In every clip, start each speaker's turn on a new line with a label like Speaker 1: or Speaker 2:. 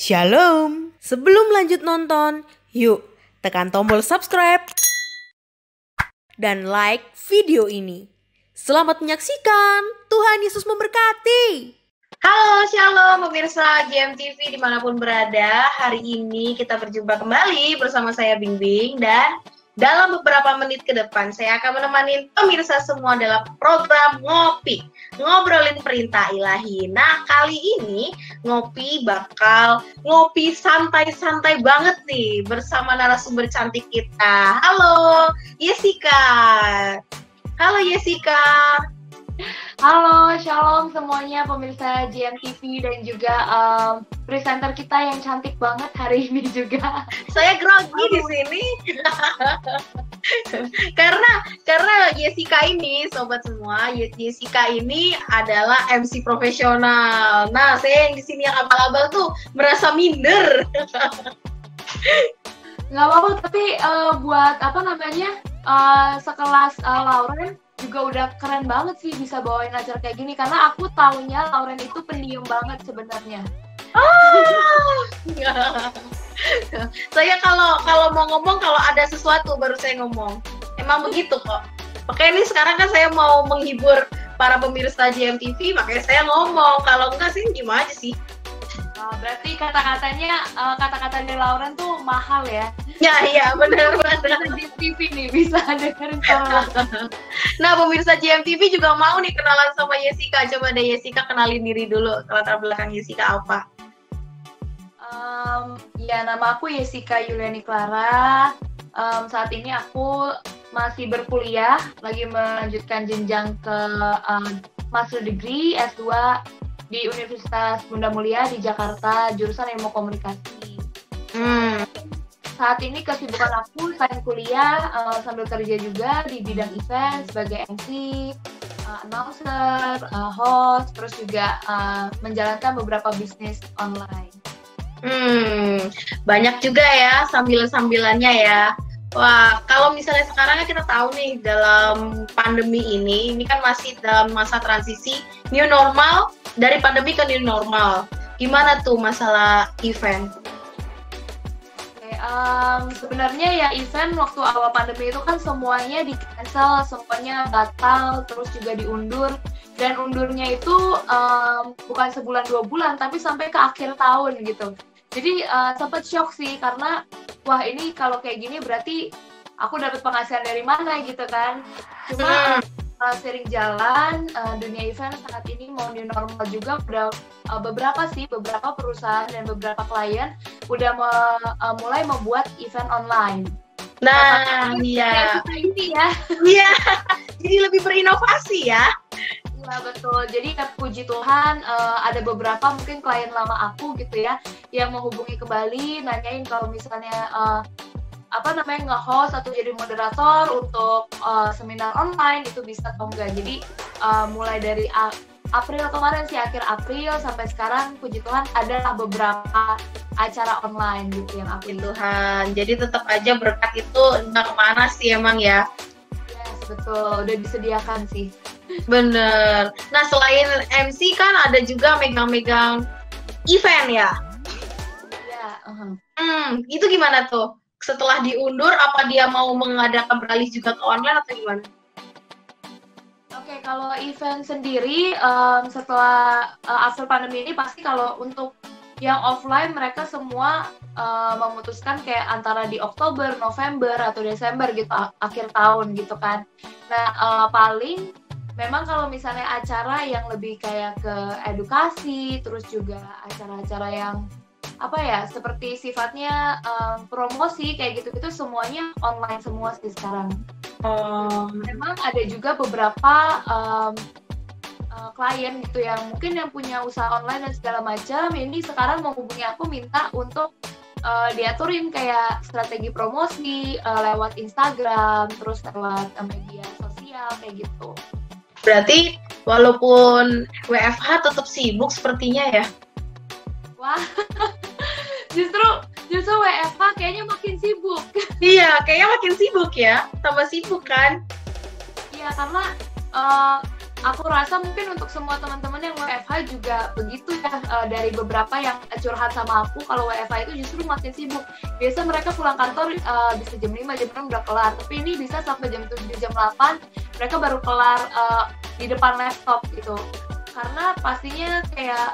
Speaker 1: Shalom. Sebelum lanjut nonton, yuk tekan tombol subscribe dan like video ini. Selamat menyaksikan. Tuhan Yesus memberkati.
Speaker 2: Halo, shalom pemirsa GMTV dimanapun berada. Hari ini kita berjumpa kembali bersama saya Bingbing, dan dalam beberapa menit ke depan saya akan menemani pemirsa semua dalam program Ngopi, ngobrolin perintah ilahi. Nah, kali ini Ngopi bakal ngopi santai-santai banget nih bersama narasumber cantik kita. Halo Jessica. Halo Jessica.
Speaker 3: Halo, shalom semuanya pemirsa GMTV dan juga presenter kita yang cantik banget hari ini juga.
Speaker 2: Saya grogi di sini karena Jessica ini, sobat semua, Jessica ini adalah MC profesional. Nah, saya yang di sini yang abal-abal tuh merasa minder.
Speaker 3: Nggak apa-apa, tapi buat sekelas Lauren juga udah keren banget sih bisa bawain acara kayak gini, karena aku taunya Lauren itu pendiam banget sebenarnya.
Speaker 2: Saya kalau mau ngomong, kalau ada sesuatu baru saya ngomong. Emang begitu kok. Makanya ini sekarang kan saya mau menghibur para pemirsa GMTV, makanya saya ngomong. Kalau enggak sih gimana aja sih.
Speaker 3: Berarti kata-katanya Lauren tuh mahal ya?
Speaker 2: Ya, benar.
Speaker 3: Di TV nih bisa dengerin sama.
Speaker 2: Nah, pemirsa GMTV juga mau nih kenalan sama Jessica. Coba deh Jessica kenalin diri dulu. Latar belakang Jessica apa?
Speaker 3: Nama aku Jessica Yuliani Clara. Saat ini aku masih berkuliah, lagi melanjutkan jenjang ke Master Degree S2 di Universitas Bunda Mulia di Jakarta, jurusan Ilmu Komunikasi. Saat ini kesibukan aku selain kuliah, sambil kerja juga di bidang event sebagai MC, announcer, host, terus juga menjalankan beberapa bisnis online.
Speaker 2: Banyak juga ya sambilan-sambilannya ya. Wah, kalau misalnya sekarang kita tahu nih dalam pandemi ini kan masih dalam masa transisi new normal, dari pandemi ke new normal. Gimana tuh masalah event?
Speaker 3: Sebenarnya ya event waktu awal pandemi itu kan semuanya di cancel, semuanya batal, terus juga diundur. Dan undurnya itu bukan sebulan 2 bulan, tapi sampai ke akhir tahun gitu. Jadi sempat shock sih, karena wah ini kalau kayak gini berarti aku dapat penghasilan dari mana gitu kan. Cuma sering jalan, dunia event saat ini mau new normal juga, udah beberapa perusahaan dan beberapa klien udah mulai membuat event online.
Speaker 2: Nah, iya.
Speaker 3: Ini ya.
Speaker 2: Iya. Jadi lebih berinovasi ya.
Speaker 3: Nah, betul. Jadi puji Tuhan ada beberapa mungkin klien lama aku gitu ya yang menghubungi kembali, nanyain kalau misalnya nge-host atau jadi moderator untuk seminar online itu bisa atau enggak. Jadi mulai dari April kemarin sih, akhir April sampai sekarang puji Tuhan adalah beberapa acara online gitu yang aku
Speaker 2: Tuhan. Jadi tetap aja berkat itu enggak kemana sih emang ya.
Speaker 3: Yes, betul. Udah disediakan sih.
Speaker 2: Bener. Nah, selain MC kan ada juga megang-megang event ya?
Speaker 3: Iya.
Speaker 2: Itu gimana tuh? Setelah diundur, apa dia mau mengadakan beralih juga ke online atau gimana?
Speaker 3: Oke, kalau event sendiri setelah after pandemi ini pasti kalau untuk yang offline mereka semua memutuskan kayak antara di Oktober, November atau Desember gitu, akhir tahun gitu kan. Nah, paling memang kalau misalnya acara yang lebih kayak ke edukasi, terus juga acara-acara yang seperti sifatnya promosi kayak gitu-gitu semuanya online semua sih sekarang. Memang ada juga beberapa klien gitu yang mungkin yang punya usaha online dan segala macam, ini sekarang menghubungi aku minta untuk diaturin kayak strategi promosi lewat Instagram, terus lewat media sosial kayak gitu.
Speaker 2: Berarti walaupun WFH tetap sibuk sepertinya ya?
Speaker 3: Wah, justru WFH kayaknya makin sibuk.
Speaker 2: Iya, kayaknya makin sibuk ya, tambah sibuk kan?
Speaker 3: Iya, karena aku rasa mungkin untuk semua teman-teman yang WFH juga begitu ya, dari beberapa yang curhat sama aku kalau WFH itu justru makin sibuk. Biasa mereka pulang kantor bisa jam 5, jam 6 udah kelar, tapi ini bisa sampai jam 7, jam 8 mereka baru kelar di depan laptop gitu. Karena pastinya kayak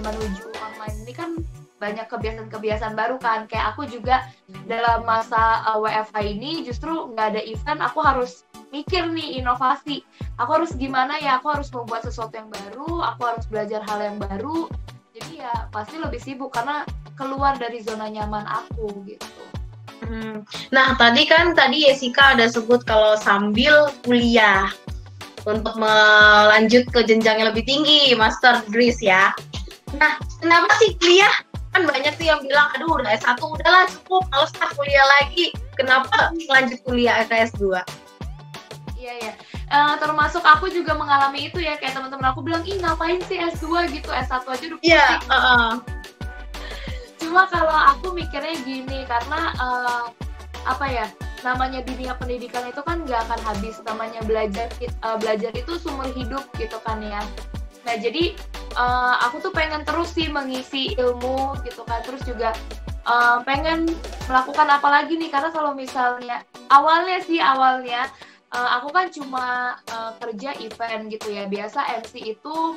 Speaker 3: menuju online ini kan banyak kebiasaan-kebiasaan baru kan. Kayak aku juga dalam masa WFH ini justru nggak ada event, aku harus mikir nih inovasi. Aku harus gimana ya, aku harus membuat sesuatu yang baru, aku harus belajar hal yang baru. Jadi ya pasti lebih sibuk karena keluar dari zona nyaman aku gitu.
Speaker 2: Nah tadi Jessica ada sebut kalau sambil kuliah untuk melanjut ke jenjang yang lebih tinggi, master degree ya. Nah kenapa sih kuliah? Kan banyak tuh yang bilang, aduh udah S1 udahlah cukup, males kuliah lagi. Kenapa lanjut kuliah ke S2?
Speaker 3: Iya. Termasuk aku juga mengalami itu ya, kayak teman-teman aku bilang, ih ngapain sih S2 gitu, S1 aja udah pusing.
Speaker 2: Iya.
Speaker 3: Cuma kalau aku mikirnya gini, karena namanya dunia pendidikan itu kan nggak akan habis, namanya belajar itu sumber hidup gitu kan ya. Nah jadi aku tuh pengen terus sih mengisi ilmu gitu kan, terus juga pengen melakukan apa lagi nih, karena kalau misalnya awalnya aku kan cuma kerja event gitu ya. Biasa MC itu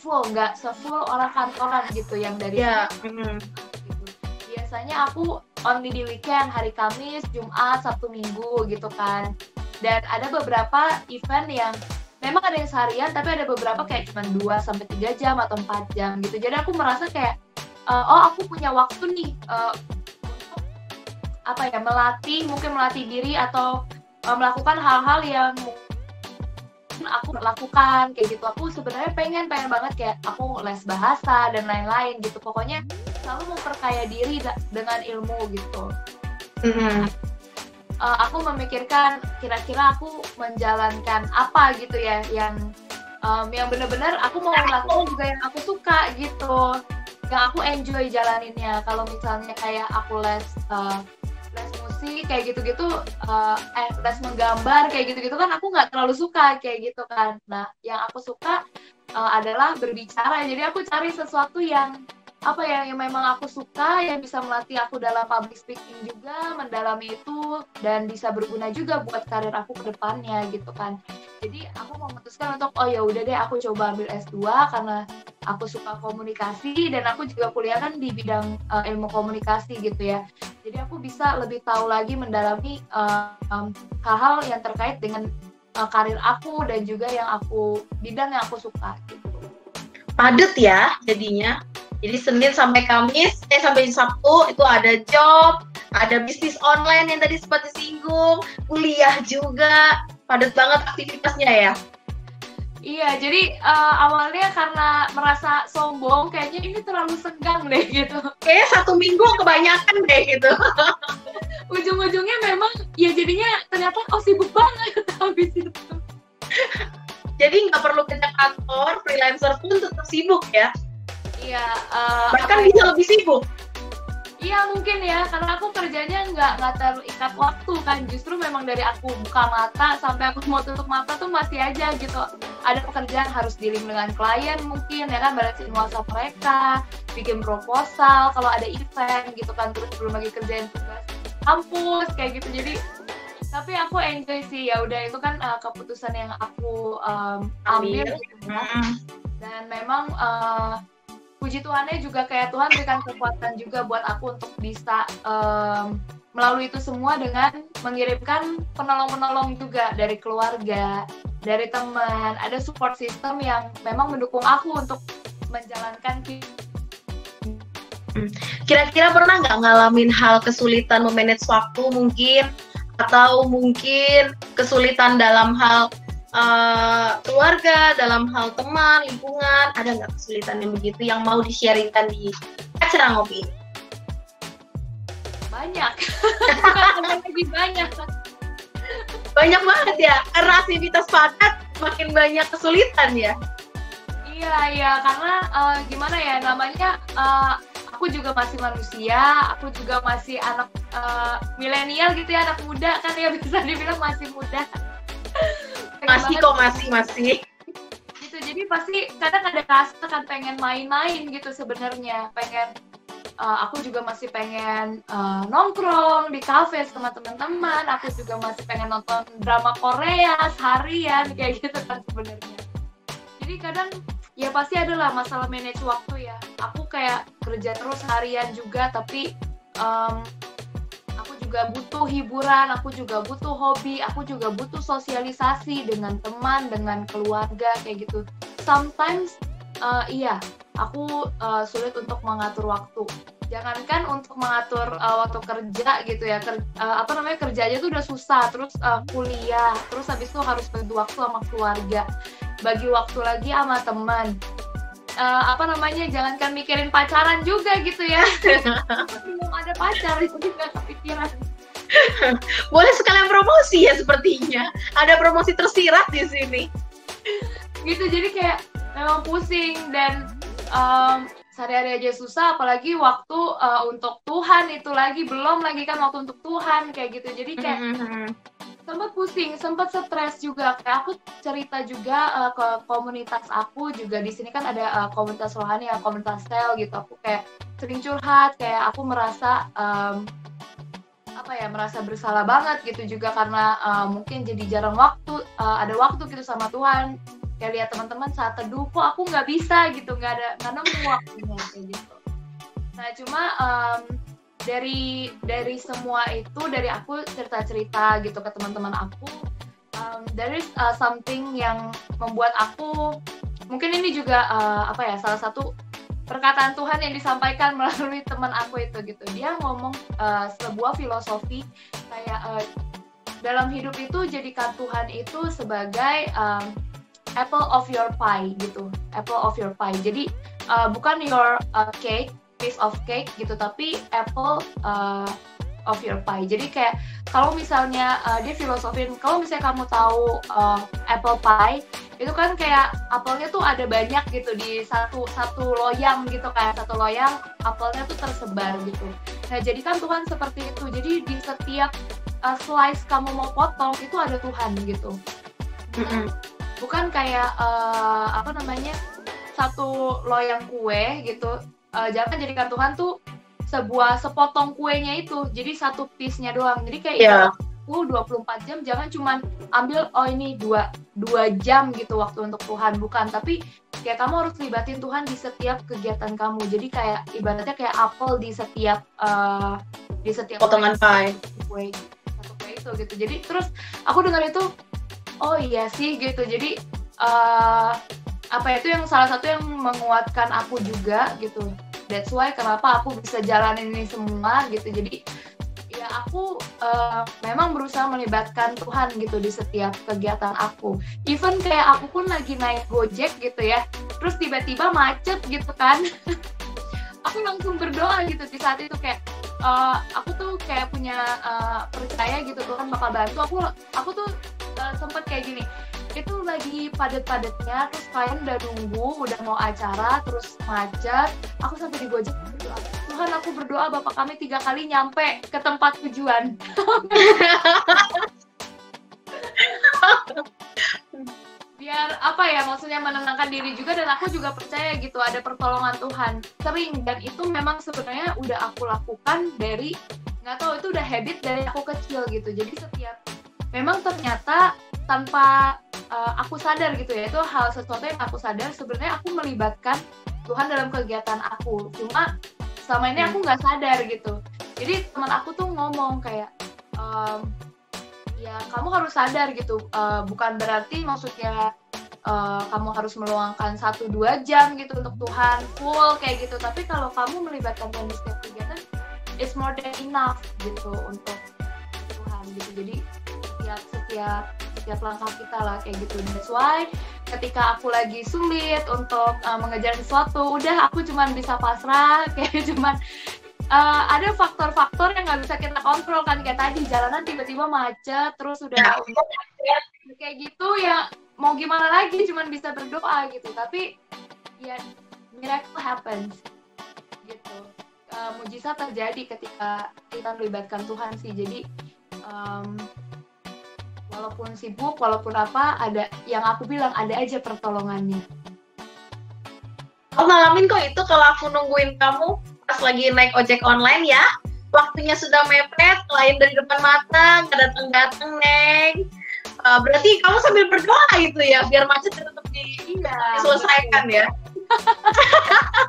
Speaker 3: nggak se-full orang kantoran gitu yang dari gitu. Biasanya aku only di weekend, hari Kamis, Jumat, Sabtu, Minggu gitu kan. Dan ada beberapa event yang memang ada yang seharian, tapi ada beberapa kayak cuma 2-3 jam atau 4 jam gitu. Jadi aku merasa kayak aku punya waktu nih untuk melatih diri atau melakukan hal-hal yang aku lakukan kayak gitu. Aku sebenarnya pengen banget kayak aku les bahasa dan lain-lain gitu. Pokoknya selalu memperkaya diri dengan ilmu gitu. Aku memikirkan kira-kira aku menjalankan apa gitu ya, yang benar-benar aku mau melakukan juga yang aku suka gitu, yang aku enjoy jalaninnya. Kalau misalnya kayak aku les musik kayak gitu-gitu, les menggambar kayak gitu-gitu kan aku nggak terlalu suka kayak gitu kan. Nah yang aku suka adalah berbicara. Jadi aku cari sesuatu yang yang memang aku suka, yang bisa melatih aku dalam public speaking juga, mendalami itu, dan bisa berguna juga buat karir aku ke depannya gitu kan. Jadi aku memutuskan untuk ya udah deh aku coba ambil S2 karena aku suka komunikasi, dan aku juga kuliah kan di bidang ilmu komunikasi gitu ya. Jadi aku bisa lebih tahu lagi mendalami hal-hal yang terkait dengan karir aku dan juga bidang yang aku suka gitu.
Speaker 2: Padet ya jadinya. Jadi Senin sampai Kamis, sampai Sabtu itu ada job, ada bisnis online yang tadi sempat disinggung, kuliah juga, padat banget aktivitasnya ya.
Speaker 3: Iya, jadi awalnya karena merasa sombong, kayaknya ini terlalu senggang deh gitu.
Speaker 2: Kayaknya 1 minggu kebanyakan deh gitu.
Speaker 3: Ujung-ujungnya memang, ya jadinya ternyata sibuk banget habis itu.
Speaker 2: Jadi nggak perlu kerja kantor, freelancer pun tetap sibuk ya.
Speaker 3: Iya.
Speaker 2: Bahkan bisa lebih sibuk.
Speaker 3: Iya mungkin ya, karena aku kerjanya nggak terikat waktu kan. Justru memang dari aku buka mata sampai aku mau tutup mata tuh masih aja gitu. Ada pekerjaan harus dealing dengan klien mungkin ya kan, balesin WhatsApp mereka, bikin proposal kalau ada event gitu kan, terus belum lagi kerjain tugas kampus kayak gitu. Jadi tapi aku enjoy sih, ya udah itu kan keputusan yang aku ambil gitu. Dan memang puji Tuhannya juga kayak Tuhan berikan kekuatan juga buat aku untuk bisa melalui itu semua dengan mengirimkan penolong-penolong juga dari keluarga, dari teman, ada support system yang memang mendukung aku untuk menjalankan.
Speaker 2: Kira-kira pernah nggak ngalamin hal kesulitan memanage waktu mungkin, atau mungkin kesulitan dalam hal keluarga, dalam hal teman, lingkungan, ada nggak kesulitan yang begitu yang mau di-sharingkan di acara ngopi ini?
Speaker 3: Banyak, bukan lebih banyak.
Speaker 2: Banyak banget ya, karena aktivitas padat makin banyak kesulitan ya.
Speaker 3: Iya, karena gimana ya, namanya aku juga masih manusia, aku juga masih anak milenial gitu ya, anak muda kan ya, bisa dibilang masih muda.
Speaker 2: Masih.
Speaker 3: jadi pasti kadang ada rasa kan pengen main-main gitu sebenarnya, pengen aku juga masih pengen nongkrong di kafe sama teman-teman, aku juga masih pengen nonton drama Korea seharian kayak gitu kan sebenarnya. Jadi kadang ya pasti adalah masalah manage waktu ya. Aku kayak kerja terus harian juga, tapi aku juga butuh hiburan, aku juga butuh hobi, aku juga butuh sosialisasi dengan teman, dengan keluarga kayak gitu. Sometimes iya, aku sulit untuk mengatur waktu. Jangankan untuk mengatur waktu kerja gitu ya, kerja aja tuh udah susah, terus kuliah, terus habis itu harus bagi waktu sama keluarga, bagi waktu lagi sama teman. Jangankan mikirin pacaran juga gitu ya. Belum ada pacar, itu nggak kepikiran.
Speaker 2: Boleh sekalian promosi ya sepertinya. Ada promosi tersirat di sini.
Speaker 3: Gitu, jadi kayak memang pusing dan sehari-hari aja susah, apalagi waktu untuk Tuhan itu lagi, belum lagi kan waktu untuk Tuhan kayak gitu. Jadi kayak sempat pusing, sempat stres juga. Kayak aku cerita juga ke komunitas aku juga di sini kan ada komunitas rohani, komunitas sel gitu. Aku kayak sering curhat, kayak aku merasa merasa bersalah banget gitu juga karena mungkin jadi jarang ada waktu gitu sama Tuhan. Kayak lihat teman-teman saat teduh, kok aku nggak bisa gitu, nggak nemu waktunya kayak gitu. Nah cuma dari semua itu, dari aku cerita-cerita gitu ke teman-teman aku, there is something yang membuat aku, mungkin ini juga salah satu perkataan Tuhan yang disampaikan melalui teman aku itu gitu. Dia ngomong sebuah filosofi kayak dalam hidup itu jadikan Tuhan itu sebagai apple of your pie gitu, apple of your pie. Jadi bukan your piece of cake gitu, tapi apple of your pie. Jadi kayak kalau misalnya dia filosofin, kalau misalnya kamu tahu apple pie, itu kan kayak apelnya tuh ada banyak gitu di satu loyang gitu, kayak satu loyang apelnya tuh tersebar gitu. Nah jadikan Tuhan seperti itu. Jadi di setiap slice kamu mau potong itu ada Tuhan gitu. Bukan kayak satu loyang kue gitu. Jangan jadikan Tuhan tuh sepotong kuenya itu, jadi satu piece-nya doang. Jadi kayak 24 jam, jangan cuman ambil ini 2 jam gitu waktu untuk Tuhan, bukan. Tapi kayak kamu harus libatin Tuhan di setiap kegiatan kamu. Jadi kayak ibaratnya kayak apel di setiap
Speaker 2: potongan pie.
Speaker 3: Satu kue itu gitu. Jadi terus aku dengar itu, oh iya sih gitu. Jadi itu yang salah satu yang menguatkan aku juga gitu. That's why kenapa aku bisa jalanin ini semua gitu. Jadi ya aku memang berusaha melibatkan Tuhan gitu di setiap kegiatan aku. Even kayak aku pun lagi naik Gojek gitu ya, terus tiba-tiba macet gitu kan. Aku langsung berdoa gitu di saat itu, kayak aku tuh kayak punya percaya gitu Tuhan bakal bantu. Aku tuh sempet kayak gini, itu lagi padat-padatnya, terus klien udah nunggu, udah mau acara, terus macet. Aku sampai di Gojek berdoa, Tuhan aku berdoa Bapak kami 3 kali nyampe ke tempat tujuan. Biar maksudnya menenangkan diri juga, dan aku juga percaya gitu ada pertolongan Tuhan sering. Dan itu memang sebenarnya udah aku lakukan dari, nggak tahu, itu udah habit dari aku kecil gitu. Jadi memang ternyata tanpa aku sadar gitu ya, itu sesuatu yang aku sadar sebenarnya aku melibatkan Tuhan dalam kegiatan aku. Cuma selama ini aku nggak sadar gitu. Jadi teman aku tuh ngomong kayak ya kamu harus sadar gitu, bukan berarti maksudnya kamu harus meluangkan 1-2 jam gitu untuk Tuhan full kayak gitu. Tapi kalau kamu melibatkan Tuhan di setiap kegiatan, it's more than enough gitu untuk Tuhan gitu. Jadi setiap langkah kita lah kayak gitu. That's why ketika aku lagi sulit untuk mengejar sesuatu, udah aku cuman bisa pasrah, kayak cuman ada faktor-faktor yang nggak bisa kita kontrol kan, kayak tadi jalanan tiba-tiba macet, terus udah kayak gitu ya, mau gimana lagi, cuman bisa berdoa gitu. Tapi ya miracle happens gitu, mujizat terjadi ketika kita melibatkan Tuhan sih. Jadi walaupun sibuk, walaupun apa, ada yang aku bilang, ada aja pertolongannya.
Speaker 2: Aku ngalamin kok itu kalau aku nungguin kamu pas lagi naik ojek online ya. Waktunya sudah mepet, lain dari depan mata, nggak datang-datang, Neng. Berarti kamu sambil berdoa itu ya, biar macet tetap diselesaikan ya.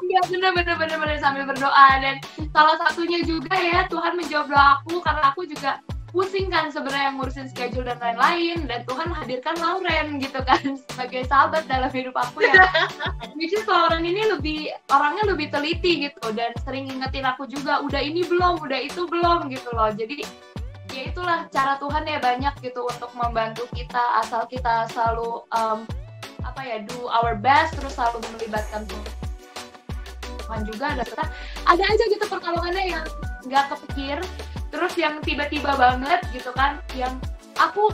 Speaker 3: Iya bener sambil berdoa. Dan salah satunya juga ya, Tuhan menjawab doaku karena aku juga pusing kan sebenarnya ngurusin schedule dan lain-lain, dan Tuhan hadirkan Lauren gitu kan sebagai sahabat dalam hidup aku ya. Which is Lauren ini orangnya lebih teliti gitu, dan sering ngingetin aku juga udah ini belum, udah itu belum gitu loh. Jadi ya itulah cara Tuhan ya, banyak gitu untuk membantu kita asal kita selalu do our best, terus selalu melibatkan Tuhan juga. Ada aja gitu pertolongannya yang nggak kepikir, terus yang tiba-tiba banget gitu kan, yang aku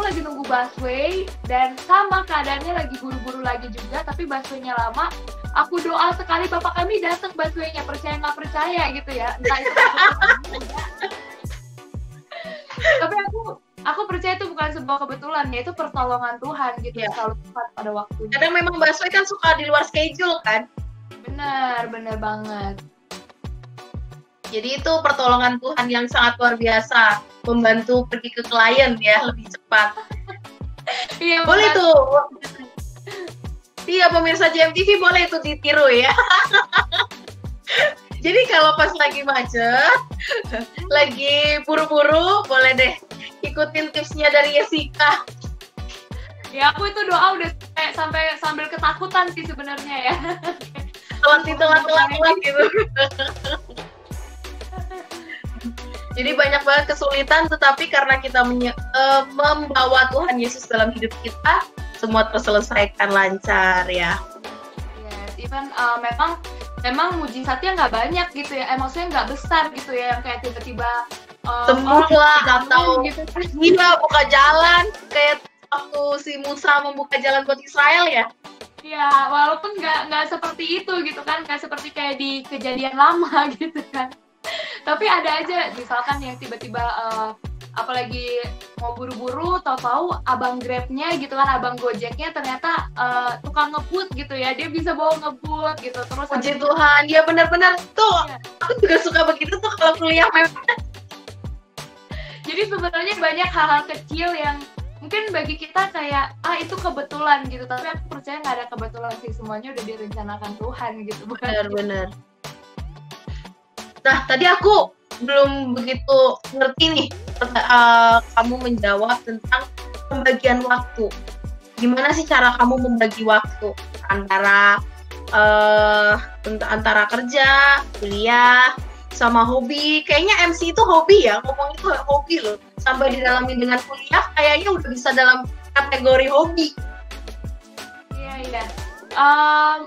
Speaker 3: lagi nunggu busway dan sama keadaannya lagi buru-buru lagi juga, tapi busway-nya lama. Aku doa sekali, Bapak kami datang busway-nya, percaya nggak percaya gitu ya, entah itu tapi aku percaya itu bukan sebuah kebetulan ya, itu pertolongan Tuhan gitu ya. Selalu tepat pada waktunya.
Speaker 2: Kadang memang busway kan suka di luar schedule kan.
Speaker 3: Bener banget.
Speaker 2: Jadi itu pertolongan Tuhan yang sangat luar biasa, membantu pergi ke klien ya lebih cepat.
Speaker 3: Iya,
Speaker 2: boleh tuh. Iya, pemirsa JMTV boleh tuh ditiru ya. Jadi kalau pas lagi macet, lagi buru-buru, boleh deh ikutin tipsnya dari Jessica.
Speaker 3: Ya aku itu doa udah kayak sambil ketakutan sih sebenarnya ya.
Speaker 2: Telat gitu. Jadi banyak banget kesulitan, tetapi karena kita membawa Tuhan Yesus dalam hidup kita, semua terselesaikan lancar ya.
Speaker 3: Yes, even memang mujizatnya nggak banyak gitu ya, maksudnya nggak besar gitu ya, yang kayak tiba-tiba
Speaker 2: sembuh lah atau
Speaker 3: gitu.
Speaker 2: Gila buka jalan kayak waktu si Musa membuka jalan buat Israel ya.
Speaker 3: Ya, walaupun nggak seperti itu gitu kan, nggak seperti kayak di kejadian lama gitu kan. Tapi ada aja misalkan yang tiba-tiba apalagi mau buru-buru, tahu-tahu abang Grabnya gitu kan, abang Gojeknya ternyata tukang ngebut gitu ya, dia bisa bawa ngebut gitu. Terus
Speaker 2: puji Tuhan, ya benar-benar tuh. Ya. Aku juga suka begitu tuh kalau kuliah memang.
Speaker 3: Jadi sebenarnya banyak hal-hal kecil yang mungkin bagi kita kayak itu kebetulan gitu, tapi aku percaya nggak ada kebetulan sih, semuanya udah direncanakan Tuhan gitu.
Speaker 2: Benar-benar. Nah, tadi aku belum begitu ngerti nih, kamu menjawab tentang pembagian waktu. Gimana sih cara kamu membagi waktu antara kerja, kuliah, sama hobi? Kayaknya MC itu hobi ya, ngomong itu hobi loh. Sampai didalami dengan kuliah, kayaknya udah bisa dalam kategori hobi.
Speaker 3: Iya.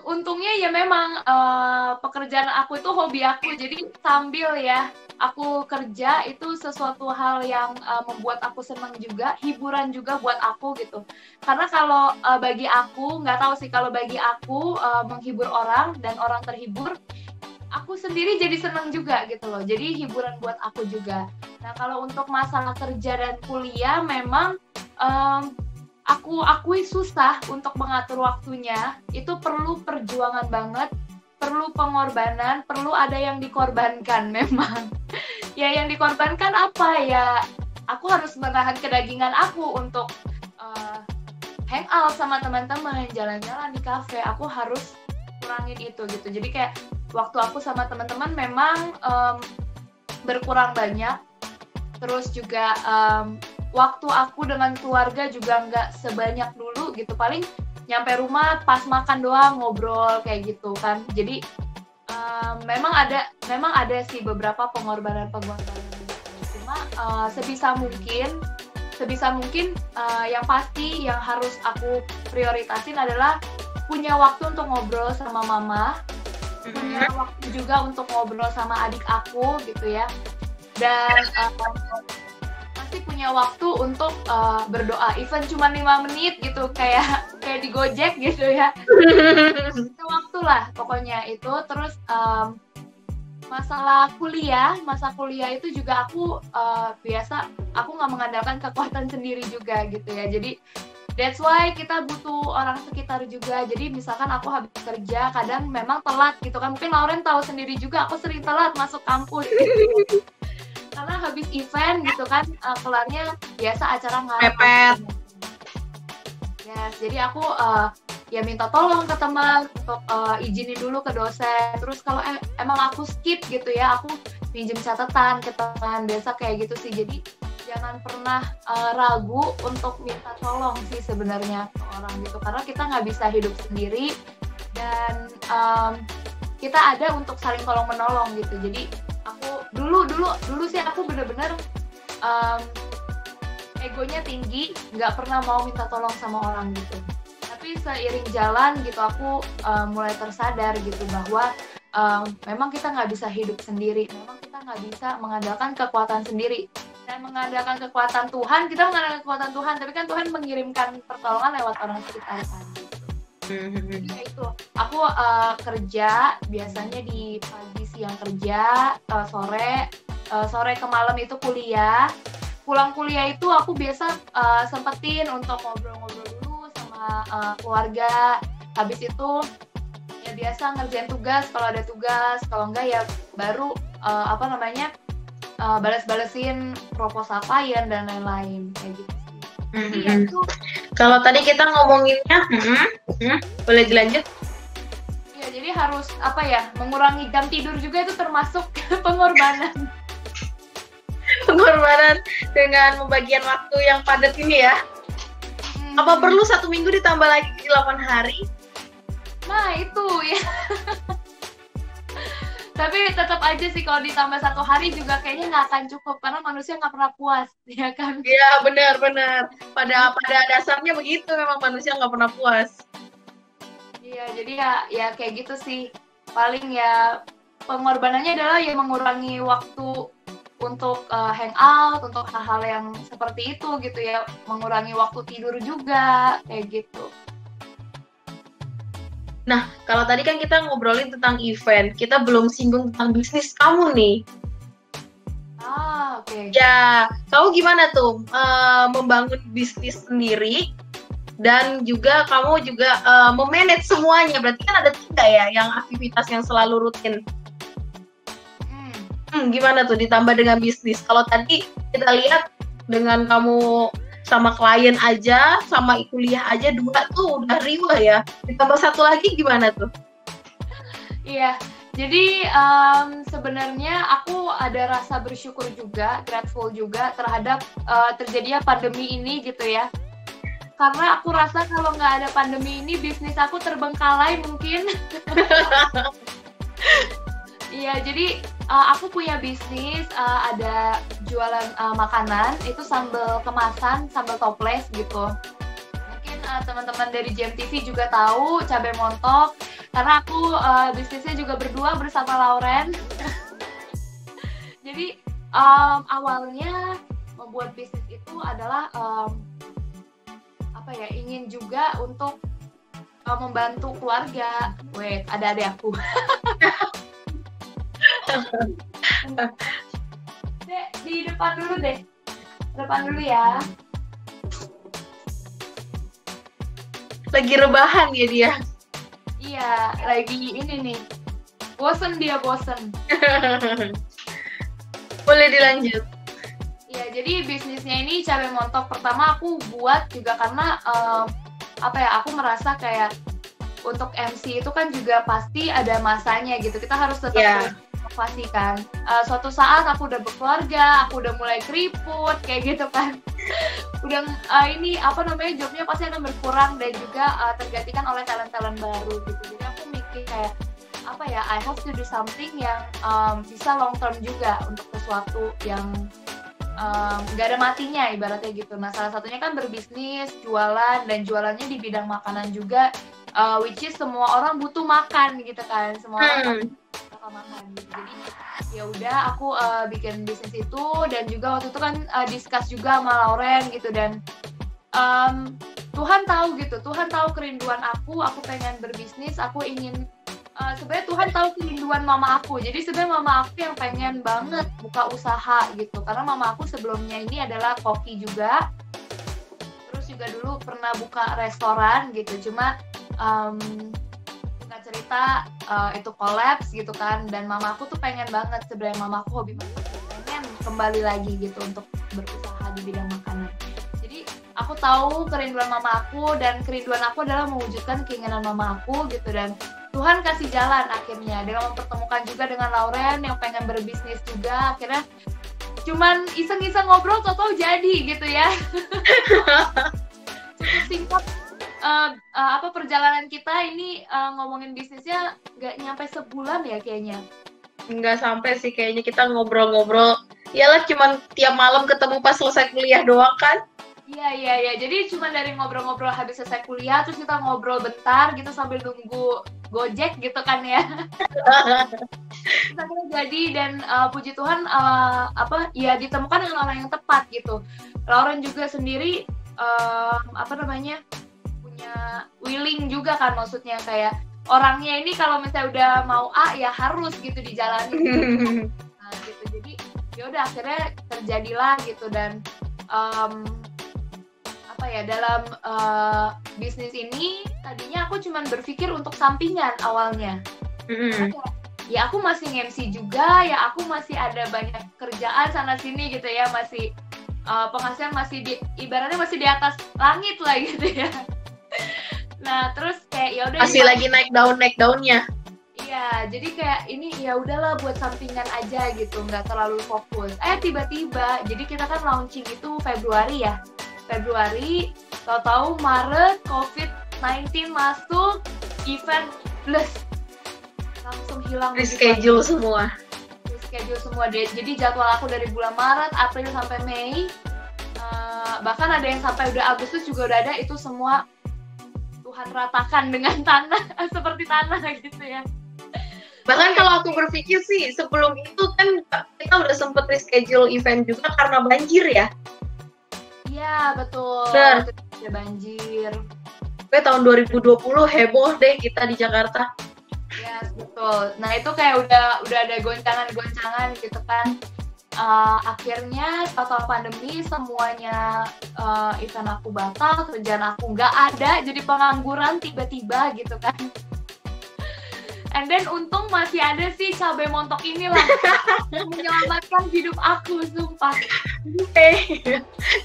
Speaker 3: Untungnya ya memang pekerjaan aku itu hobi aku, jadi sambil ya aku kerja itu sesuatu hal yang membuat aku senang juga, hiburan juga buat aku gitu. Karena kalau bagi aku, nggak tahu sih, kalau bagi aku menghibur orang dan orang terhibur, aku sendiri jadi senang juga gitu loh, jadi hiburan buat aku juga. Nah kalau untuk masalah kerja dan kuliah memang aku akui susah untuk mengatur waktunya, itu perlu perjuangan banget, perlu pengorbanan, perlu ada yang dikorbankan memang. Ya yang dikorbankan apa ya, aku harus menahan kedagingan aku untuk hangout sama teman-teman, jalan-jalan di kafe, aku harus kurangin itu gitu. Jadi kayak waktu aku sama teman-teman memang berkurang banyak, terus juga waktu aku dengan keluarga juga nggak sebanyak dulu gitu, paling nyampe rumah pas makan doang ngobrol kayak gitu kan. Jadi memang ada sih beberapa pengorbanan cuma sebisa mungkin yang pasti yang harus aku prioritasin adalah punya waktu untuk ngobrol sama mama, punya waktu juga untuk ngobrol sama adik aku gitu ya, dan punya waktu untuk berdoa, even cuma 5 menit gitu, kayak di Gojek gitu ya. Itu waktu lah pokoknya itu. Terus masa kuliah itu juga aku biasa aku nggak mengandalkan kekuatan sendiri juga gitu ya. Jadi That's why kita butuh orang sekitar juga. Jadi misalkan aku habis kerja, kadang memang telat gitu kan. Mungkin Lauren tahu sendiri juga, aku sering telat masuk kampus gitu. Karena habis event gitu kan, kelarnya biasa acara ngarep.
Speaker 2: Mepet.
Speaker 3: Yes, jadi aku ya minta tolong ke teman untuk izinin dulu ke dosen. Terus kalau emang aku skip gitu ya, aku pinjem catatan ke teman. Biasa kayak gitu sih. Jadi jangan pernah ragu untuk minta tolong sih sebenarnya ke orang gitu. Karena kita nggak bisa hidup sendiri dan kita ada untuk saling tolong menolong gitu. Jadi aku dulu sih aku bener-bener egonya tinggi, nggak pernah mau minta tolong sama orang gitu. Tapi seiring jalan gitu aku mulai tersadar gitu bahwa memang kita nggak bisa hidup sendiri, memang kita nggak bisa mengandalkan kekuatan sendiri dan mengandalkan kekuatan Tuhan. Kita mengandalkan kekuatan Tuhan, tapi kan Tuhan mengirimkan pertolongan lewat orang sekitar kan. Jadi ya itu, aku kerja biasanya di pagi siang kerja, sore ke malam itu kuliah. Pulang kuliah itu aku biasa sempetin untuk ngobrol-ngobrol dulu sama keluarga. Habis itu ya biasa ngerjain tugas kalau ada tugas, kalau enggak ya baru balas-balesin proposal klien dan lain-lain kayak gitu sih. Jadi ya itu.
Speaker 2: Kalau tadi kita ngomonginnya, boleh dilanjut?
Speaker 3: Ya jadi harus mengurangi jam tidur juga itu termasuk pengorbanan.
Speaker 2: Pengorbanan dengan pembagian waktu yang padat ini ya. Apa perlu 1 minggu ditambah lagi 8 hari?
Speaker 3: Nah itu ya. Tapi tetap aja sih kalau ditambah 1 hari juga kayaknya nggak akan cukup karena manusia nggak pernah puas, ya kan?
Speaker 2: Iya benar. Pada dasarnya begitu, memang manusia nggak pernah puas.
Speaker 3: Iya jadi ya kayak gitu sih. Paling ya pengorbanannya adalah ya mengurangi waktu untuk hangout, untuk hal-hal yang seperti itu gitu ya, mengurangi waktu tidur juga kayak gitu.
Speaker 2: Nah, kalau tadi kan kita ngobrolin tentang event, kita belum singgung tentang bisnis kamu nih.
Speaker 3: Oke.
Speaker 2: Ya, kamu gimana tuh membangun bisnis sendiri dan juga kamu juga memanage semuanya? Berarti kan ada 3 ya yang aktivitas yang selalu rutin. Gimana tuh ditambah dengan bisnis? Kalau tadi kita lihat dengan kamu sama klien aja, sama kuliah aja 2 tuh udah riwah ya. Ditambah 1 lagi gimana tuh?
Speaker 3: Iya, jadi sebenarnya aku ada rasa bersyukur juga, grateful juga terhadap terjadinya pandemi ini gitu ya. Karena aku rasa kalau nggak ada pandemi ini bisnis aku terbengkalai mungkin. Iya, jadi aku punya bisnis, ada jualan makanan, itu sambal kemasan, sambal toples gitu. Mungkin teman-teman dari GMTV juga tahu cabai montok, karena aku bisnisnya juga berdua bersama Lauren. Jadi awalnya membuat bisnis itu adalah ingin juga untuk membantu keluarga. Wait, ada adik aku. Dek, di depan dulu deh. Depan dulu ya.
Speaker 2: Lagi rebahan ya dia?
Speaker 3: Iya, lagi ini nih. Bosen.
Speaker 2: Boleh dilanjut.
Speaker 3: Iya, jadi bisnisnya ini cabai montok. Pertama aku buat juga karena aku merasa kayak untuk MC itu kan juga pasti ada masanya gitu. Kita harus tetap inovasi kan. Suatu saat aku udah berkeluarga, aku udah mulai keriput kayak gitu kan. Udah jobnya pasti akan berkurang dan juga tergantikan oleh talent-talent baru gitu. Jadi aku mikir kayak I have to do something yang bisa long term juga untuk sesuatu yang nggak ada matinya ibaratnya gitu. Nah salah satunya kan berbisnis, jualan, dan jualannya di bidang makanan juga, which is semua orang butuh makan gitu kan, semua orang bakal makan gitu. Jadi ya udah aku bikin bisnis itu, dan juga waktu itu kan discuss juga sama Lauren gitu, dan Tuhan tahu gitu, Tuhan tahu kerinduan aku pengen berbisnis, aku ingin sebenarnya Tuhan tahu kerinduan mama aku. Jadi sebenarnya mama aku yang pengen banget buka usaha gitu. Karena mama aku sebelumnya ini adalah koki juga. Terus juga dulu pernah buka restoran gitu, cuma singkat cerita itu kolaps gitu kan, dan mama aku tuh pengen banget, sebenarnya mama aku hobi masak, pengen kembali lagi gitu untuk berusaha di bidang makanan. Jadi aku tahu kerinduan mama aku, dan kerinduan aku adalah mewujudkan keinginan mama aku gitu, dan Tuhan kasih jalan akhirnya dengan mempertemukan juga dengan Lauren yang pengen berbisnis juga. Akhirnya cuman iseng-iseng ngobrol tau-tau jadi gitu ya. Cukup singkat perjalanan kita ini ngomongin bisnisnya nggak nyampe sebulan ya kayaknya.
Speaker 2: Nggak sampai sih kayaknya, kita ngobrol-ngobrol. Iyalah cuman tiap malam ketemu pas selesai kuliah doang kan.
Speaker 3: Iya. Jadi cuma dari ngobrol-ngobrol habis selesai kuliah, terus kita ngobrol bentar gitu sambil nunggu Gojek gitu kan ya. Kita jadi, dan puji Tuhan ya ditemukan dengan orang yang tepat gitu. Lauren juga sendiri punya willing juga kan, maksudnya kayak orangnya ini kalau misalnya udah mau A ya harus gitu dijalani. Nah, gitu. Jadi ya udah akhirnya terjadilah gitu, dan dalam bisnis ini tadinya aku cuman berpikir untuk sampingan awalnya. Ya aku masih MC juga, ya aku masih ada banyak kerjaan sana sini gitu ya, masih penghasilan masih ibaratnya masih di atas langit lah gitu ya. Nah terus kayak ya udah
Speaker 2: masih lagi naik daunnya.
Speaker 3: Iya, jadi kayak ini ya udahlah buat sampingan aja gitu, nggak terlalu fokus. Tiba-tiba, jadi kita kan launching itu Februari, tahu-tahu Maret COVID-19 masuk, event plus langsung hilang.
Speaker 2: Reschedule semua.
Speaker 3: Jadi jadwal aku dari bulan Maret, April sampai Mei, bahkan ada yang sampai udah Agustus juga udah ada, itu semua Tuhan ratakan dengan tanah, seperti tanah gitu ya.
Speaker 2: Bahkan kalau aku berpikir sih, sebelum itu kan kita udah sempet reschedule event juga karena banjir ya.
Speaker 3: Iya betul.
Speaker 2: Benar.
Speaker 3: Ada banjir.
Speaker 2: Tahun 2020 heboh deh kita di Jakarta.
Speaker 3: Yes, betul. Nah itu kayak udah ada goncangan gitu kan. Akhirnya setelah pandemi semuanya event aku batal, kerjaan aku nggak ada, jadi pengangguran tiba-tiba gitu kan. And then untung masih ada sih cabai montok inilah yang menyelamatkan hidup aku, sumpah.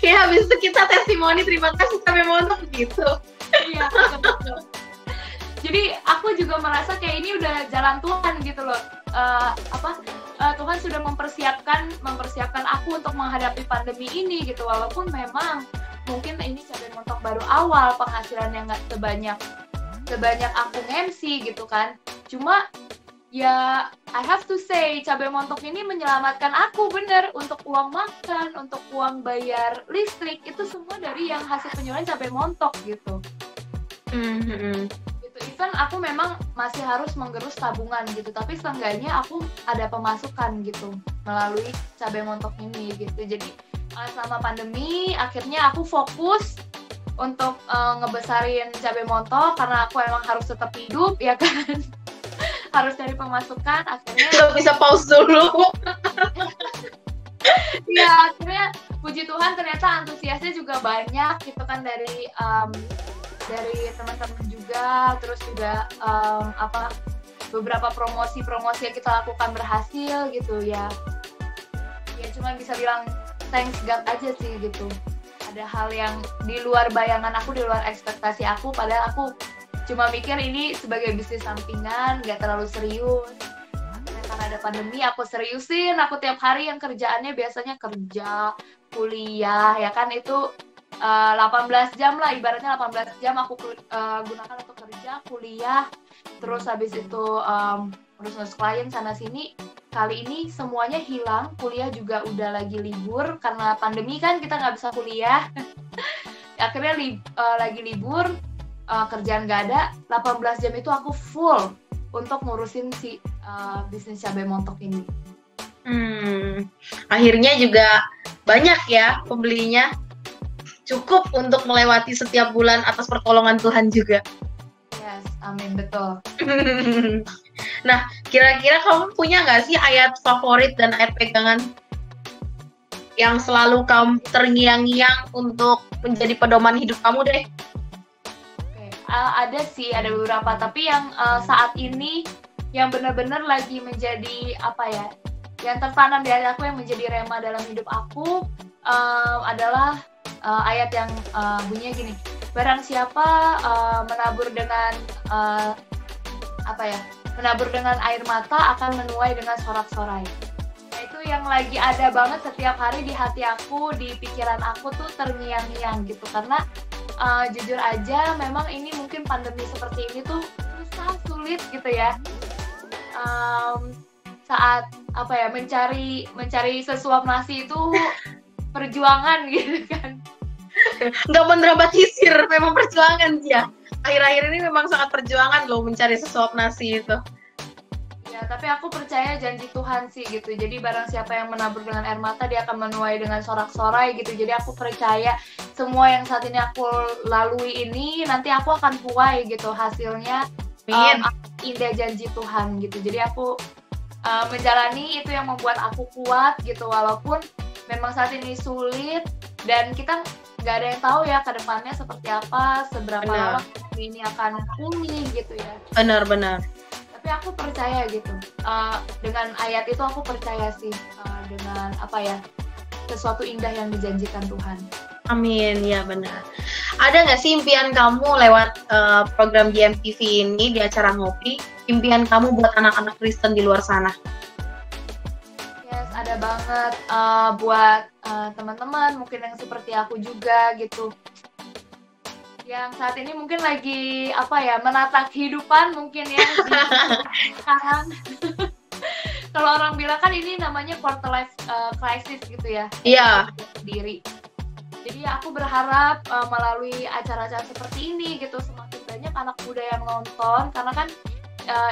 Speaker 2: Kayak habis itu kita testimoni terima kasih cabai montok gitu.
Speaker 3: Iya, betul. Jadi aku juga merasa kayak ini udah jalan Tuhan gitu loh. Tuhan sudah mempersiapkan aku untuk menghadapi pandemi ini gitu, walaupun memang mungkin ini cabai montok baru awal, penghasilannya nggak sebanyak aku MC gitu kan. Cuma ya I have to say cabai montok ini menyelamatkan aku bener, untuk uang makan, untuk uang bayar listrik, itu semua dari yang hasil penjualan cabai montok gitu. Gitu. Even aku memang masih harus menggerus tabungan gitu, tapi seenggaknya aku ada pemasukan gitu melalui cabai montok ini gitu. Jadi selama pandemi akhirnya aku fokus untuk ngebesarin cabai montok karena aku emang harus tetap hidup ya kan. Harus cari pemasukan, akhirnya
Speaker 2: nggak bisa pause dulu.
Speaker 3: Ya akhirnya puji Tuhan ternyata antusiasnya juga banyak gitu kan, dari teman-teman juga, terus juga beberapa promosi yang kita lakukan berhasil gitu ya. Ya cuma bisa bilang thanks God aja sih gitu. Ada hal yang di luar bayangan aku, di luar ekspektasi aku, padahal aku cuma mikir ini sebagai bisnis sampingan, gak terlalu serius. Akhirnya karena ada pandemi, aku seriusin. Aku tiap hari yang kerjaannya biasanya kerja, kuliah, ya kan itu 18 jam lah, ibaratnya 18 jam aku gunakan untuk kerja, kuliah, terus habis itu urus klien sana-sini. Kali ini semuanya hilang, kuliah juga udah lagi libur, karena pandemi kan kita nggak bisa kuliah. Akhirnya lagi libur, kerjaan gak ada, 18 jam itu aku full untuk ngurusin si bisnis cabai montok ini.
Speaker 2: Akhirnya juga banyak ya pembelinya, cukup untuk melewati setiap bulan atas pertolongan Tuhan juga.
Speaker 3: Yes, amin, betul.
Speaker 2: Nah, kira-kira kamu punya nggak sih ayat favorit dan ayat pegangan yang selalu kamu terngiang-ngiang untuk menjadi pedoman hidup kamu deh?
Speaker 3: Oke, ada sih, ada beberapa. Tapi yang saat ini yang benar-benar lagi menjadi apa ya, yang tertanam di hati aku, yang menjadi rema dalam hidup aku adalah ayat yang bunyinya gini: barang siapa menabur dengan menabur dengan air mata akan menuai dengan sorak-sorai. Nah, itu yang lagi ada banget setiap hari di hati aku, di pikiran aku tuh terngiang-ngiang gitu. Karena jujur aja memang ini mungkin pandemi seperti ini tuh susah, sulit gitu ya. Saat mencari sesuap nasi itu perjuangan gitu kan.
Speaker 2: Nggak mendramatisir, memang perjuangan dia. Akhir-akhir ini memang sangat perjuangan loh mencari sesuap nasi itu.
Speaker 3: Ya, tapi aku percaya janji Tuhan sih gitu. Jadi barang siapa yang menabur dengan air mata, dia akan menuai dengan sorak-sorai gitu. Jadi aku percaya semua yang saat ini aku lalui ini nanti aku akan tuai gitu hasilnya. Indah janji Tuhan gitu. Jadi aku menjalani itu yang membuat aku kuat gitu, walaupun memang saat ini sulit dan kita nggak ada yang tahu ya ke depannya seperti apa, seberapa lama ini akan pulih gitu ya.
Speaker 2: Benar.
Speaker 3: Tapi aku percaya gitu, dengan ayat itu aku percaya sih dengan sesuatu indah yang dijanjikan Tuhan.
Speaker 2: Amin, ya benar. Ada nggak sih impian kamu lewat program GMTV ini di acara ngopi? Impian kamu buat anak-anak Kristen di luar sana?
Speaker 3: Yes, ada banget buat teman-teman mungkin yang seperti aku juga gitu, yang saat ini mungkin lagi menata kehidupan mungkin ya sekarang. Kalau orang bilang kan ini namanya quarter life crisis gitu ya.
Speaker 2: Iya.
Speaker 3: Diri. Jadi aku berharap melalui acara-acara seperti ini gitu semakin banyak anak muda yang nonton, karena kan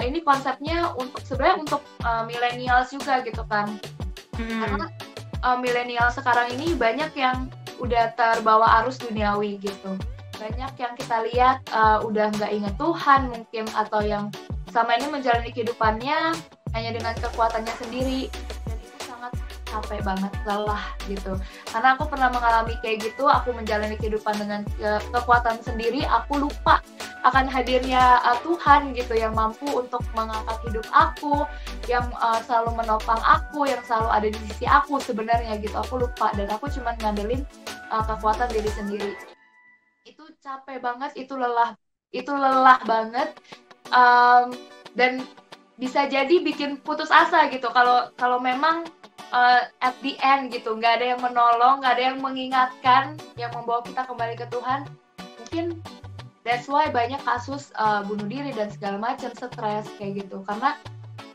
Speaker 3: ini konsepnya sebenarnya untuk millennials juga gitu kan. Karena milenial sekarang ini banyak yang udah terbawa arus duniawi gitu. Banyak yang kita lihat udah nggak ingat Tuhan mungkin, atau yang selama ini menjalani kehidupannya hanya dengan kekuatannya sendiri, dan itu sangat capek banget, lelah gitu. Karena aku pernah mengalami kayak gitu, aku menjalani kehidupan dengan kekuatan sendiri, aku lupa akan hadirnya Tuhan gitu, yang mampu untuk mengangkat hidup aku, yang selalu menopang aku, yang selalu ada di sisi aku sebenarnya gitu. Aku lupa dan aku cuma ngandelin kekuatan diri sendiri. Itu capek banget, itu lelah banget, dan bisa jadi bikin putus asa gitu kalau memang at the end gitu nggak ada yang menolong, nggak ada yang mengingatkan, yang membawa kita kembali ke Tuhan. Mungkin that's why banyak kasus bunuh diri dan segala macam, stres kayak gitu. Karena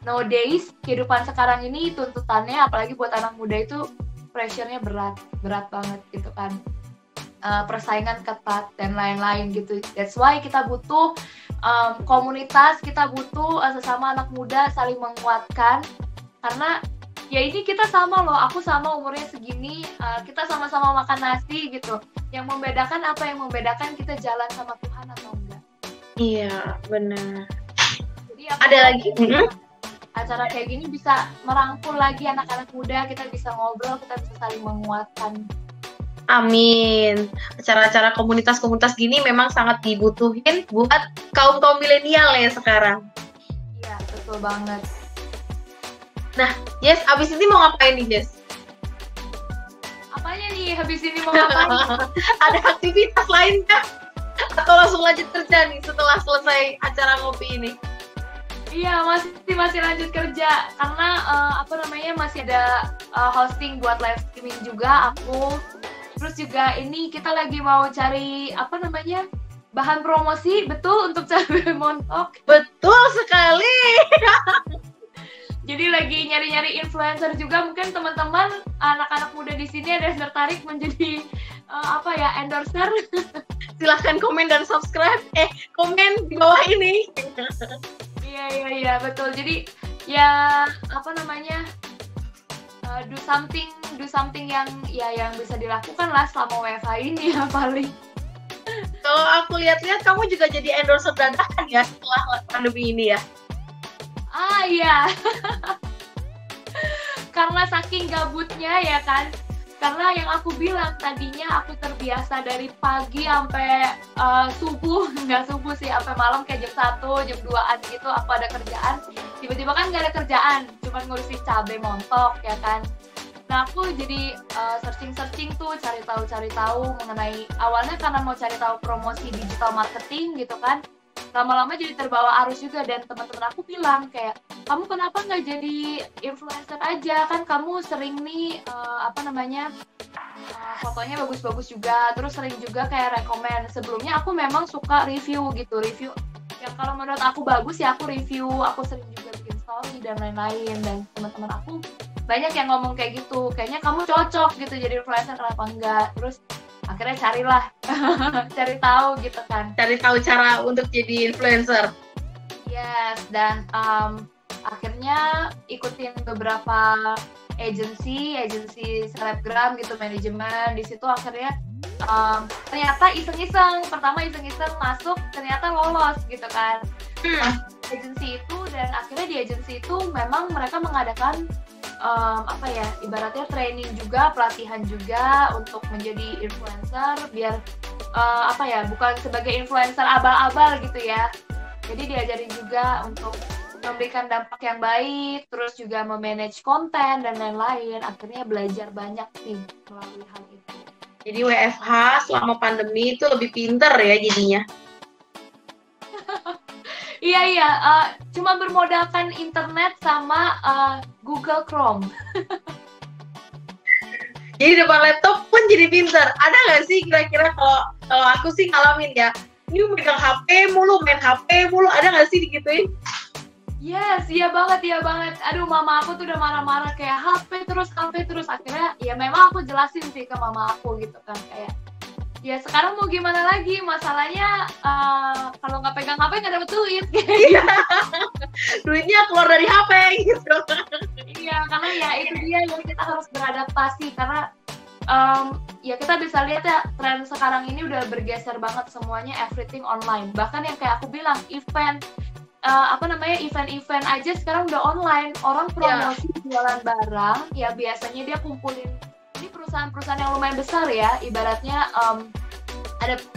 Speaker 3: nowadays kehidupan sekarang ini tuntutannya, apalagi buat anak muda, itu pressure-nya berat banget gitu kan. Persaingan ketat dan lain-lain gitu. That's why kita butuh komunitas, kita butuh sesama anak muda saling menguatkan. Karena ya ini kita sama loh, aku sama umurnya segini, kita sama-sama makan nasi gitu. Yang membedakan apa? Yang membedakan kita jalan sama Tuhan atau enggak.
Speaker 2: Iya, benar.
Speaker 3: Jadi
Speaker 2: ada lagi
Speaker 3: acara kayak gini bisa merangkul lagi anak-anak muda, kita bisa ngobrol, kita bisa saling menguatkan.
Speaker 2: Amin. Acara-acara komunitas-komunitas gini memang sangat dibutuhin buat kaum-kaum milenial ya sekarang.
Speaker 3: Iya, betul banget.
Speaker 2: Nah, Jess, abis ini mau ngapain nih, Jess?
Speaker 3: Apanya nih, habis ini mau ngapain?
Speaker 2: Ada aktivitas lain kah? Atau langsung lanjut kerja nih setelah selesai acara ngopi ini?
Speaker 3: Iya, masih lanjut kerja. Karena masih ada hosting buat live streaming juga aku. Terus juga ini kita lagi mau cari bahan promosi, betul, untuk Cabai Montok.
Speaker 2: Betul sekali.
Speaker 3: Jadi lagi nyari-nyari influencer juga, mungkin teman-teman anak-anak muda di sini ada yang tertarik menjadi endorser.
Speaker 2: Silahkan komen dan subscribe. Komen di bawah ini.
Speaker 3: Iya, betul. Jadi ya do something yang bisa dilakukan lah selama WFH ini ya paling.
Speaker 2: Kalau aku lihat-lihat kamu juga jadi endorser dadakan ya setelah pandemi ini ya.
Speaker 3: Iya. Karena saking gabutnya ya kan, Karena yang aku bilang tadinya aku terbiasa dari pagi sampai subuh, nggak subuh sih, sampai malam kayak jam 1, jam 2-an gitu aku ada kerjaan. Tiba-tiba kan nggak ada kerjaan, cuma ngurusin cabai montok ya kan. Nah aku jadi searching tuh, cari tahu mengenai, awalnya karena mau cari tahu promosi digital marketing gitu kan. Lama-lama jadi terbawa arus juga, dan teman-teman aku bilang kayak, kamu kenapa nggak jadi influencer aja, kan kamu sering nih fotonya bagus-bagus juga, terus sering juga kayak rekomen. Sebelumnya aku memang suka review yang kalau menurut aku bagus ya aku review, aku sering juga bikin story dan lain-lain, dan teman-teman aku banyak yang ngomong kayak gitu, kayaknya kamu cocok gitu jadi influencer, kenapa enggak. Terus akhirnya carilah cari tahu gitu kan,
Speaker 2: Cari tahu cara untuk jadi influencer.
Speaker 3: yes. Dan akhirnya ikutin beberapa agency selebgram gitu, manajemen. Di situ akhirnya ternyata iseng-iseng masuk, ternyata lolos gitu kan. Agency itu, dan akhirnya di agency itu memang mereka mengadakan ibaratnya training juga, pelatihan juga untuk menjadi influencer, biar bukan sebagai influencer abal-abal gitu ya. Jadi diajarin juga untuk memberikan dampak yang baik, terus juga memanage konten dan lain-lain. Akhirnya belajar banyak sih melalui hal itu.
Speaker 2: Jadi WFH selama pandemi itu lebih pinter ya jadinya.
Speaker 3: Iya, cuma bermodalkan internet sama Google Chrome.
Speaker 2: Jadi depan laptop pun jadi pinter. Ada nggak sih kira-kira, kalau aku sih ngalamin ya, ini megang HP mulu, main HP mulu, ada nggak sih digituin?
Speaker 3: Yes, iya banget. Aduh, mama aku tuh udah marah-marah kayak HP terus. Akhirnya ya memang aku jelasin sih ke mama aku gitu kan, kayak ya sekarang mau gimana lagi, masalahnya kalau nggak pegang HP nggak dapet duit.
Speaker 2: Iya. Duitnya keluar dari HP gitu.
Speaker 3: Iya, karena ya itu dia yang kita harus beradaptasi, karena ya kita bisa lihat ya tren sekarang ini udah bergeser banget, semuanya everything online. Bahkan yang kayak aku bilang event aja sekarang udah online. Orang promosi jualan barang ya biasanya dia kumpulin, ini perusahaan-perusahaan yang lumayan besar ya, ibaratnya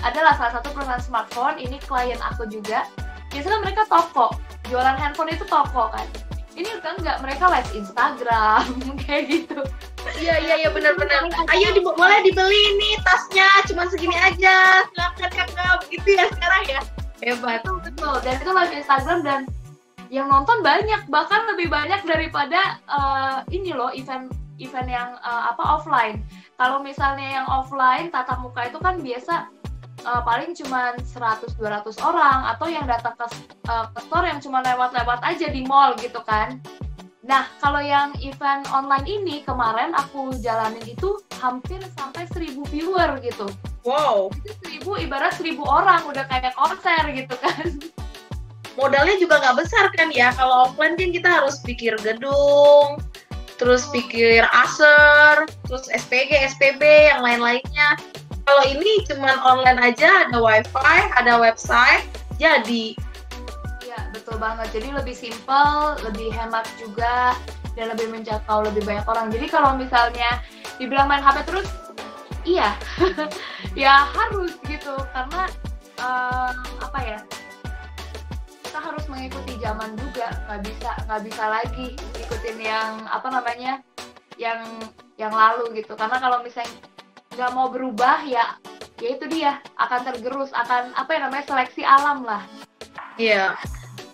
Speaker 3: adalah salah satu perusahaan smartphone, ini klien aku juga. Biasanya mereka toko, jualan handphone itu toko kan. Ini udah enggak, mereka live Instagram kayak gitu.
Speaker 2: Iya benar-benar. Ayo boleh dibeli nih tasnya, cuma segini aja, silakan gitu ya sekarang ya. Hebat.
Speaker 3: Betul. Dan itu live Instagram, dan yang nonton banyak, bahkan lebih banyak daripada event yang offline. Kalau misalnya yang offline tatap muka itu kan biasa paling cuma 100-200 orang, atau yang datang ke store yang cuma lewat-lewat aja di mall gitu kan. Nah, kalau yang event online ini kemarin aku jalanin itu hampir sampai 1000 viewer gitu.
Speaker 2: Wow.
Speaker 3: Itu 1000 ibarat 1000 orang, udah kayak konser gitu kan.
Speaker 2: Modalnya juga nggak besar kan ya. Kalau offline kan kita harus pikir gedung, terus pikir aser, terus SPG, SPB, yang lain-lainnya. Kalau ini cuman online aja, ada wifi, ada website, jadi.
Speaker 3: Iya, betul banget. Jadi lebih simpel, lebih hemat juga, dan lebih menjangkau lebih banyak orang. Jadi kalau misalnya dibilang main HP terus, iya, ya harus gitu. Karena kita harus mengikuti zaman juga. Nggak bisa lagi ikutin yang yang lalu gitu. Karena kalau misalnya nggak mau berubah ya itu dia akan tergerus, akan seleksi alam lah.
Speaker 2: Iya,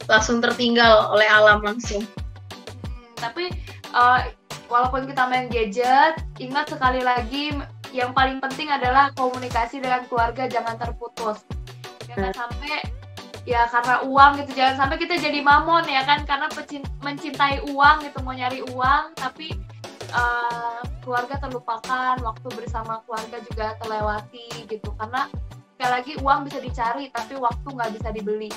Speaker 2: langsung tertinggal oleh alam langsung.
Speaker 3: Tapi walaupun kita main gadget, ingat sekali lagi yang paling penting adalah komunikasi dengan keluarga, jangan terputus. Jangan sampai ya karena uang gitu, jangan sampai kita jadi mamon ya kan, karena mencintai uang gitu, mau nyari uang, tapi keluarga terlupakan, waktu bersama keluarga juga terlewati gitu. Karena sekali lagi uang bisa dicari, tapi waktu nggak bisa dibeli.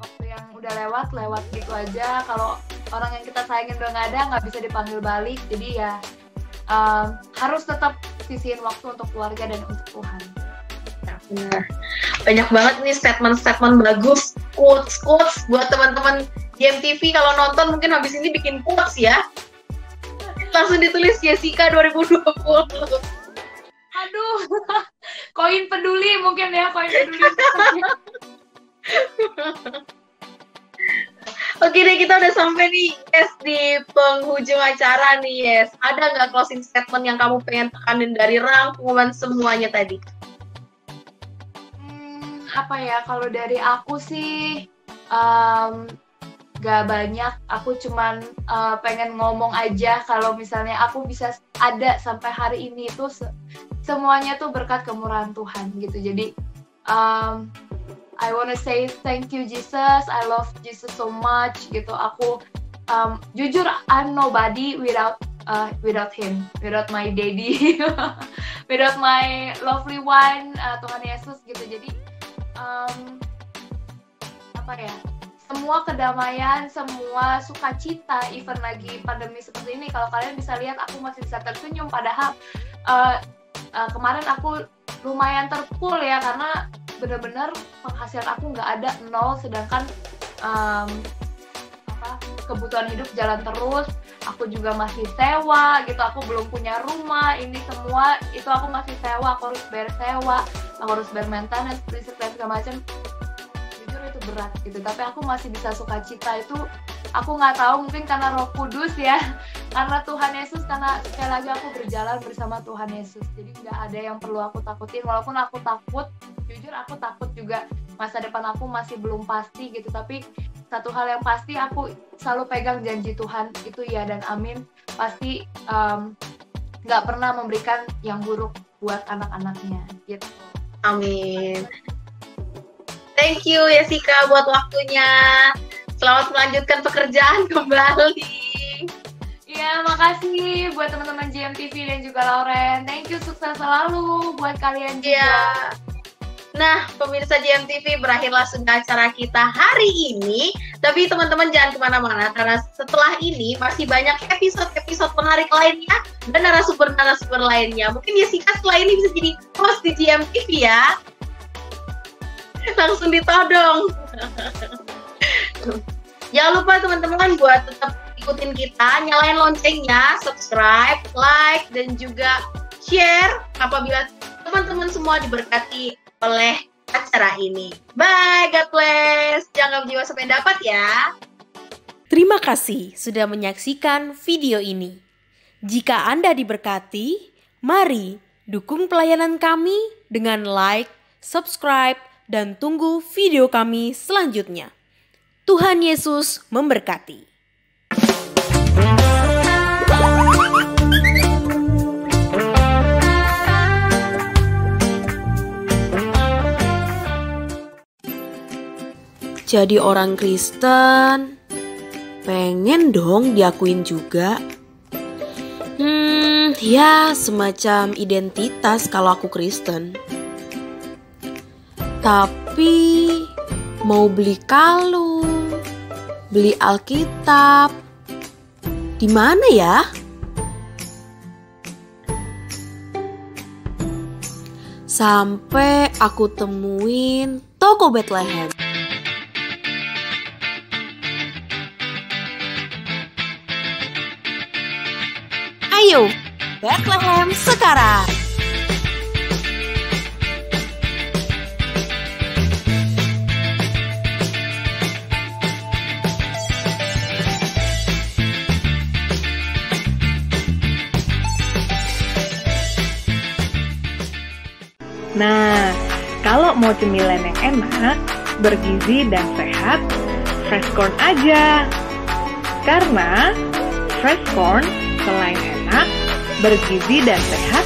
Speaker 3: Waktu yang udah lewat gitu aja. Kalau orang yang kita sayangin udah nggak ada, nggak bisa dipanggil balik. Jadi ya harus tetap sisihin waktu untuk keluarga dan untuk Tuhan.
Speaker 2: Ya, benar. Banyak banget nih statement-statement bagus, quotes buat teman-teman GMTV. Kalau nonton mungkin habis ini bikin quotes ya. Langsung ditulis Jessica 2020.
Speaker 3: Aduh, koin peduli mungkin ya, koin peduli.
Speaker 2: Oke deh, kita udah sampai nih, Yes, di penghujung acara nih, Yes. Ada nggak closing statement yang kamu pengen tekanin dari rangkuman semuanya tadi?
Speaker 3: Apa ya, kalau dari aku sih gak banyak. Aku cuman pengen ngomong aja kalau misalnya aku bisa ada sampai hari ini tuh semuanya tuh berkat kemurahan Tuhan gitu. Jadi I wanna say thank you Jesus, I love Jesus so much gitu. Aku jujur I'm nobody without him, without my daddy, without my lovely one, Tuhan Yesus gitu. Jadi apa ya, semua kedamaian, semua sukacita, even lagi pandemi seperti ini, kalau kalian bisa lihat aku masih bisa tersenyum, padahal kemarin aku lumayan terpukul ya, karena bener-bener penghasilan aku nggak ada, nol, sedangkan kebutuhan hidup jalan terus. Aku juga masih sewa gitu, aku belum punya rumah, ini semua itu aku masih sewa, aku harus bayar sewa, aku harus bayar maintenance, listrik dan segala macam. Jujur itu berat gitu, tapi aku masih bisa sukacita. Itu aku nggak tahu, mungkin karena Roh Kudus ya, karena Tuhan Yesus, karena sekali lagi aku berjalan bersama Tuhan Yesus, jadi nggak ada yang perlu aku takutin. Walaupun aku takut, jujur aku takut juga, masa depan aku masih belum pasti gitu, tapi satu hal yang pasti, aku selalu pegang janji Tuhan, itu ya dan amin, pasti nggak pernah memberikan yang buruk buat anak-anaknya gitu.
Speaker 2: Amin. Thank you Jessica buat waktunya. Selamat melanjutkan pekerjaan kembali.
Speaker 3: Ya, makasih buat teman-teman GMTV dan juga Lauren. Thank you, sukses selalu buat kalian juga.
Speaker 2: Ya. Nah, pemirsa GMTV, berakhirlah sudah acara kita hari ini. Tapi teman-teman jangan kemana-mana, karena setelah ini masih banyak episode-episode menarik lainnya dan narasumber-narasumber lainnya. Mungkin Jessica setelah ini bisa jadi host di GMTV ya. Langsung ditodong. Jangan lupa teman-teman buat tetap ikutin kita, nyalain loncengnya, subscribe, like, dan juga share apabila teman-teman semua diberkati oleh acara ini. Bye, God bless. Jangan berjiwa sampai dapat ya.
Speaker 1: Terima kasih sudah menyaksikan video ini. Jika Anda diberkati, mari dukung pelayanan kami dengan like, subscribe, dan tunggu video kami selanjutnya. Tuhan Yesus memberkati. Jadi orang Kristen, pengen dong diakuin juga. Ya semacam identitas kalau aku Kristen. Tapi mau beli kalung, beli Alkitab, di mana ya? Sampai aku temuin toko Bethlehem. Ayo, Bethlehem sekarang!
Speaker 4: Nah, kalau mau cemilan yang enak, bergizi dan sehat, fresh corn aja. Karena fresh corn selain enak, bergizi dan sehat,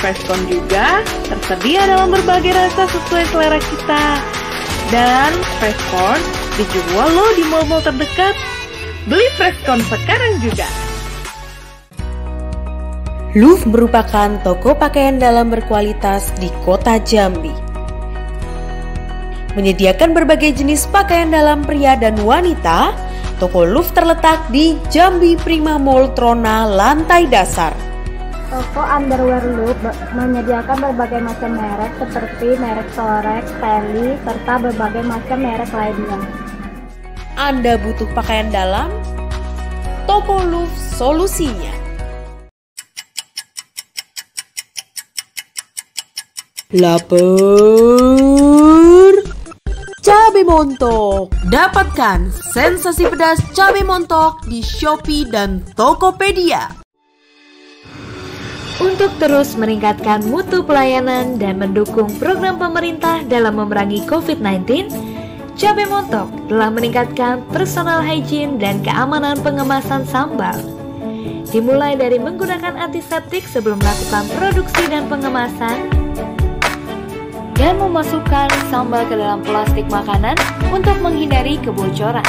Speaker 4: fresh corn juga tersedia dalam berbagai rasa sesuai selera kita. Dan fresh corn dijual loh di mall-mall terdekat. Beli fresh corn sekarang juga.
Speaker 1: Luf merupakan toko pakaian dalam berkualitas di kota Jambi. Menyediakan berbagai jenis pakaian dalam pria dan wanita, toko Luf terletak di Jambi Prima Mall Trona lantai dasar.
Speaker 5: Toko underwear Luf menyediakan berbagai macam merek seperti merek Sorex, Teli, serta berbagai macam merek lainnya.
Speaker 1: Anda butuh pakaian dalam? Toko Luf solusinya. Lapar cabai montok. Dapatkan sensasi pedas cabai montok di Shopee dan Tokopedia.
Speaker 6: Untuk terus meningkatkan mutu pelayanan dan mendukung program pemerintah dalam memerangi COVID-19, Cabai Montok telah meningkatkan personal hygiene dan keamanan pengemasan sambal. Dimulai dari menggunakan antiseptik sebelum melakukan produksi dan pengemasan, dan memasukkan sambal ke dalam plastik makanan untuk menghindari kebocoran.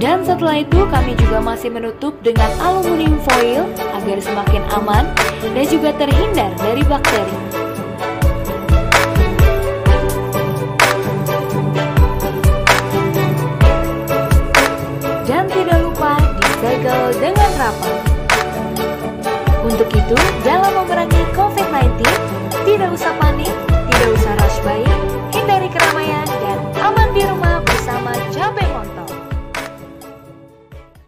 Speaker 6: Dan setelah itu kami juga masih menutup dengan aluminium foil agar semakin aman dan juga terhindar dari bakteri. Dan tidak lupa disegel dengan rapat. Untuk itu, dalam memerangi COVID-19, tidak usah panik,